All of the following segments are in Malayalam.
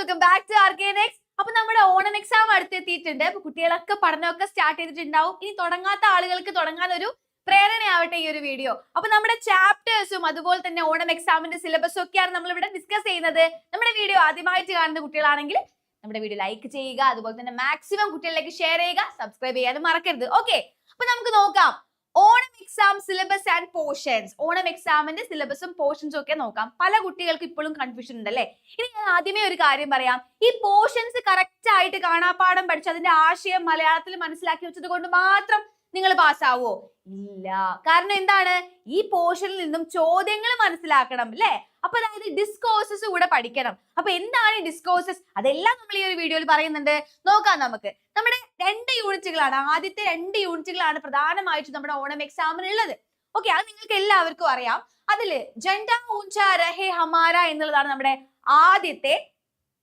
Welcome back to ആർക്കേനെക്സ്. അപ്പൊ നമ്മുടെ ഓണം എക്സാം അടുത്തെത്തിയിട്ടുണ്ട്. അപ്പൊ കുട്ടികളൊക്കെ പഠനമൊക്കെ സ്റ്റാർട്ട് ചെയ്തിട്ടുണ്ടാവും. ഇനി തുടങ്ങാത്ത ആളുകൾക്ക് തുടങ്ങാൻ ഒരു പ്രേരണയാവട്ടെ ഈ ഒരു വീഡിയോ. അപ്പൊ നമ്മുടെ ചാപ്റ്റേഴ്സും അതുപോലെ തന്നെ ഓണം എക്സാമിന്റെ സിലബസും ഒക്കെയാണ് നമ്മൾ ഇവിടെ ഡിസ്കസ് ചെയ്യുന്നത്. നമ്മുടെ വീഡിയോ ആദ്യമായിട്ട് കാണുന്ന കുട്ടികളാണെങ്കിൽ നമ്മുടെ വീഡിയോ ലൈക്ക് ചെയ്യുക, അതുപോലെ തന്നെ മാക്സിമം കുട്ടികളിലേക്ക് ഷെയർ ചെയ്യുക, സബ്സ്ക്രൈബ് ചെയ്യാനും മറക്കരുത്. ഓക്കെ, അപ്പൊ നമുക്ക് നോക്കാം Onam exam syllabus and portions. Onam എക്സാമിന്റെ സിലബസും പോർഷൻസും ഒക്കെ നോക്കാം. പല കുട്ടികൾക്ക് ഇപ്പോഴും കൺഫ്യൂഷൻ ഉണ്ട് അല്ലെ. ഇനി ഞാൻ ആദ്യമേ ഒരു കാര്യം പറയാം. ഈ പോർഷൻസ് കറക്റ്റ് ആയിട്ട് കാണാപ്പാഠം പഠിച്ച് അതിന്റെ ആശയം മലയാളത്തിൽ മനസ്സിലാക്കി വെച്ചത് കൊണ്ട് മാത്രം നിങ്ങൾ പാസ്സാവോ? ഇല്ല. കാരണം എന്താണ്? ഈ പോർഷനിൽ നിന്നും ചോദ്യങ്ങൾ മനസ്സിലാക്കണം അല്ലെ. അപ്പൊ അതായത് ഡിസ്കോഴ്സസ് കൂടെ പഠിക്കണം. അപ്പൊ എന്താണ് ഡിസ്കോഴ്സസ്? അതെല്ലാം നമ്മൾ ഈ ഒരു വീഡിയോയിൽ പറയുന്നുണ്ട്. നോക്കാം നമുക്ക്. നമ്മുടെ 2 യൂണിറ്റുകളാണ്, ആദ്യത്തെ 2 യൂണിറ്റുകളാണ് പ്രധാനമായിട്ടും നമ്മുടെ ഓണം എക്സാമിന് ഉള്ളത്. ഓക്കെ, അത് നിങ്ങൾക്ക് എല്ലാവർക്കും അറിയാം. അതില് ജൻഡാ ഊഞ്ചാ രഹേ ഹമാര എന്നുള്ളതാണ് നമ്മുടെ ആദ്യത്തെ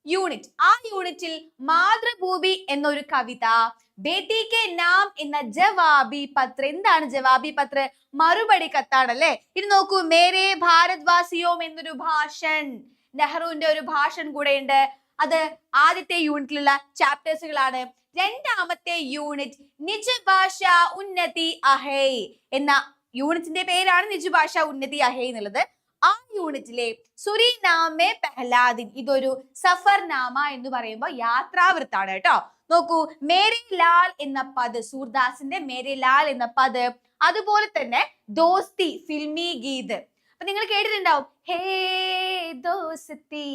യൂണിറ്റ്. ആ യൂണിറ്റിൽ മാതൃഭൂമി എന്നൊരു കവിത, ബേട്ടി കെ നാം എന്ന ജവാബി പത്ര. എന്താണ് ജവാബി പത്ര? മറുപടി കത്താണല്ലേ. ഇത് നോക്കൂ, മേരെ ഭാരത് വാസിയോം എന്നൊരു ഭാഷൺ, നെഹ്റുവിന്റെ ഒരു ഭാഷൺ കൂടെ ഉണ്ട്. അത് ആദ്യത്തെ യൂണിറ്റിലുള്ള ചാപ്റ്റേഴ്സുകളാണ്. രണ്ടാമത്തെ യൂണിറ്റ് നിജ് ഭാഷ ഉന്നതി അഹേ എന്ന യൂണിറ്റിന്റെ പേരാണ് നിജ് ഭാഷ ഉന്നതി അഹേ എന്നുള്ളത്. ആ യൂണിറ്റിലെ സുരിനാമെ പെഹ്ലാദിൻ, ഇതൊരു സഫർനാമ എന്ന് പറയുമ്പോൾ യാത്രാവൃത്താണ് കേട്ടോ. നോക്കൂ, മേരെ ലാൽ എന്ന പദ്, സൂർദാസിന്റെ മേരെ ലാൽ എന്ന പദ്, അതുപോലെ തന്നെ ദോസ്തി ഫിൽമി ഗീത്. അപ്പൊ നിങ്ങൾ കേട്ടിട്ടുണ്ടാവും, ഹേ ദോസ്തി.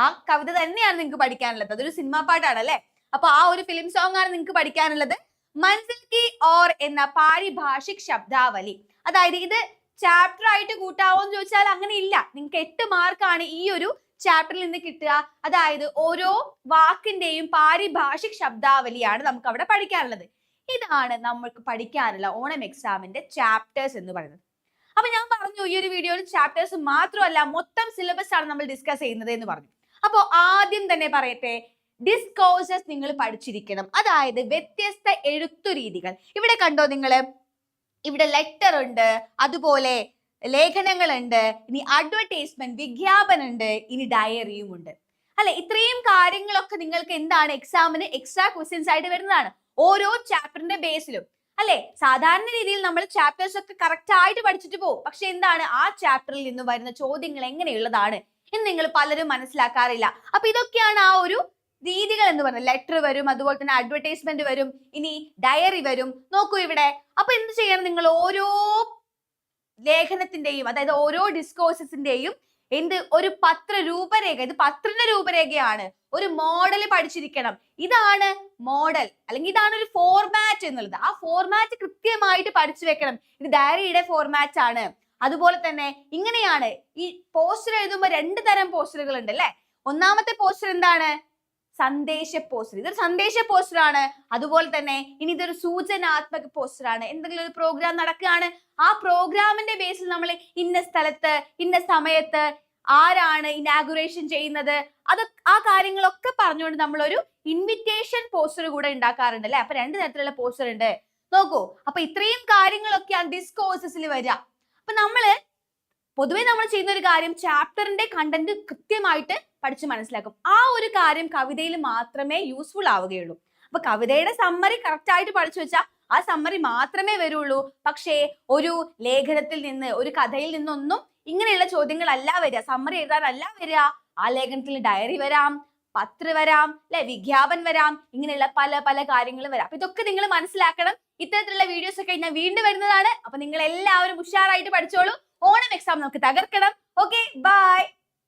ആ കവിത തന്നെയാണ് നിങ്ങൾക്ക് പഠിക്കാനുള്ളത്. അതൊരു സിനിമാ പാട്ടാണ് അല്ലെ. അപ്പൊ ആ ഒരു ഫിലിം സോങ് ആണ് നിങ്ങൾക്ക് പഠിക്കാനുള്ളത്. മൻസിൽ കി ഓർ എന്ന പാരിഭാഷിക് ശബ്ദാവലി. അതായത് ഇത് ചാപ്റ്റർ ആയിട്ട് കൂട്ടാവോ എന്ന് ചോദിച്ചാൽ അങ്ങനെ ഇല്ല. നിങ്ങൾക്ക് 8 മാർക്കാണ് ഈ ഒരു ചാപ്റ്ററിൽ നിന്ന് കിട്ടുക. അതായത് ഓരോ വാക്കിന്റെയും പാരിഭാഷിക് ശബ്ദാവലിയാണ് നമുക്ക് അവിടെ പഠിക്കാനുള്ളത്. ഇതാണ് നമുക്ക് പഠിക്കാനുള്ള ഓണം എക്സാമിന്റെ ചാപ്റ്റേഴ്സ് എന്ന് പറയുന്നത്. അപ്പൊ ഞാൻ പറഞ്ഞു, ഈ ഒരു വീഡിയോയിൽ ചാപ്റ്റേഴ്സ് മാത്രമല്ല മൊത്തം സിലബസ് ആണ് നമ്മൾ ഡിസ്കസ് ചെയ്യുന്നത് എന്ന് പറഞ്ഞു. അപ്പൊ ആദ്യം തന്നെ പറയട്ടെ, ഡിസ്കോഴ്സസ് നിങ്ങൾ പഠിച്ചിരിക്കണം. അതായത് വ്യത്യസ്ത എഴുത്തു രീതികൾ. ഇവിടെ കണ്ടോ നിങ്ങള്, ഇവിടെ ലെറ്റർ ഉണ്ട്, അതുപോലെ ലേഖനങ്ങളുണ്ട്, ഇനി അഡ്വർടൈസ്മെന്റ് വിജ്ഞാപനം ഉണ്ട്, ഇനി ഡയറിയും ഉണ്ട് അല്ലെ. ഇത്രയും കാര്യങ്ങളൊക്കെ നിങ്ങൾക്ക് എന്താണ് എക്സാമിന് എക്സ്ട്രാ ക്വസ്റ്റ്യൻസ് ആയിട്ട് വരുന്നതാണ് ഓരോ ചാപ്റ്ററിന്റെ ബേസിലും അല്ലെ. സാധാരണ രീതിയിൽ നമ്മൾ ചാപ്റ്റേഴ്സ് ഒക്കെ കറക്റ്റ് ആയിട്ട് പഠിച്ചിട്ട് പോകും. പക്ഷെ എന്താണ്, ആ ചാപ്റ്ററിൽ നിന്ന് വരുന്ന ചോദ്യങ്ങൾ എങ്ങനെയുള്ളതാണ് എന്ന് നിങ്ങൾ പലരും മനസ്സിലാക്കാറില്ല. അപ്പൊ ഇതൊക്കെയാണ് ആ ഒരു രീതികൾ എന്ന് പറയുന്നത്. ലെറ്റർ വരും, അതുപോലെ തന്നെ അഡ്വർടൈസ്മെന്റ് വരും, ഇനി ഡയറി വരും. നോക്കൂ ഇവിടെ. അപ്പൊ എന്ത് ചെയ്യണം, നിങ്ങൾ ഓരോ ലേഖനത്തിന്റെയും അതായത് ഓരോ ഡിസ്കോഴ്സസിന്റെയും ഒരു പത്ര രൂപരേഖ, ഇത് പത്രത്തിന്റെ രൂപരേഖയാണ്, ഒരു മോഡൽ പഠിച്ചിരിക്കണം. ഇതാണ് മോഡൽ, അല്ലെങ്കിൽ ഇതാണ് ഒരു ഫോർമാറ്റ് എന്നുള്ളത്. ആ ഫോർമാറ്റ് കൃത്യമായിട്ട് പഠിച്ചു വെക്കണം. ഇത് ഡയറിയുടെ ഫോർമാറ്റ് ആണ്. അതുപോലെ തന്നെ ഇങ്ങനെയാണ് ഈ പോസ്റ്റർ എഴുതുമ്പോൾ 2 തരം പോസ്റ്ററുകൾ ഉണ്ട് അല്ലെ. ഒന്നാമത്തെ പോസ്റ്റർ എന്താണ്? സന്ദേശ പോസ്റ്റർ. ഇതൊരു സന്ദേശ പോസ്റ്റർ ആണ്. അതുപോലെ തന്നെ ഇനി ഇതൊരു സൂചനാത്മക പോസ്റ്റർ ആണ്. എന്തെങ്കിലും ഒരു പ്രോഗ്രാം നടക്കുകയാണ്, ആ പ്രോഗ്രാമിന്റെ ബേസിൽ നമ്മൾ ഇന്ന സ്ഥലത്ത് ഇന്ന സമയത്ത് ആരാണ് ഇനാഗുറേഷൻ ചെയ്യുന്നത്, അത് ആ കാര്യങ്ങളൊക്കെ പറഞ്ഞുകൊണ്ട് നമ്മളൊരു ഇൻവിറ്റേഷൻ പോസ്റ്റർ കൂടെ ഉണ്ടാക്കാറുണ്ട് അല്ലെ. അപ്പൊ 2 തരത്തിലുള്ള പോസ്റ്റർ ഉണ്ട്. നോക്കൂ, അപ്പൊ ഇത്രയും കാര്യങ്ങളൊക്കെയാണ് ഡിസ്കോഴ്സസിൽ വരിക. അപ്പൊ പൊതുവെ നമ്മൾ ചെയ്യുന്ന ഒരു കാര്യം, ചാപ്റ്ററിന്റെ കണ്ടന്റ് കൃത്യമായിട്ട് പഠിച്ച് മനസ്സിലാക്കും. ആ ഒരു കാര്യം കവിതയിൽ മാത്രമേ യൂസ്ഫുൾ ആവുകയുള്ളൂ. അപ്പൊ കവിതയുടെ സമ്മറി കറക്റ്റ് ആയിട്ട് പഠിച്ചു വെച്ചാൽ ആ സമ്മറി മാത്രമേ വരുള്ളൂ. പക്ഷേ ഒരു ലേഖനത്തിൽ നിന്ന്, ഒരു കഥയിൽ നിന്നൊന്നും ഇങ്ങനെയുള്ള ചോദ്യങ്ങളല്ല വരിക, സമ്മറി എഴുതാനല്ല വരിക. ആ ലേഖനത്തിൽ ഡയറി വരാം, പത്ര വരാം അല്ലെ, വിജ്ഞാപനം വരാം, ഇങ്ങനെയുള്ള പല പല കാര്യങ്ങളും വരാം. അപ്പൊ ഇതൊക്കെ നിങ്ങൾ മനസ്സിലാക്കണം. ഇത്തരത്തിലുള്ള വീഡിയോസ് ഒക്കെ ഞാൻ വീണ്ടും വരുന്നതാണ്. അപ്പൊ നിങ്ങൾ എല്ലാവരും ഉഷാറായിട്ട് പഠിച്ചോളൂ. ഓണം എക്സാം നമുക്ക് തകർക്കണം. Okay, by.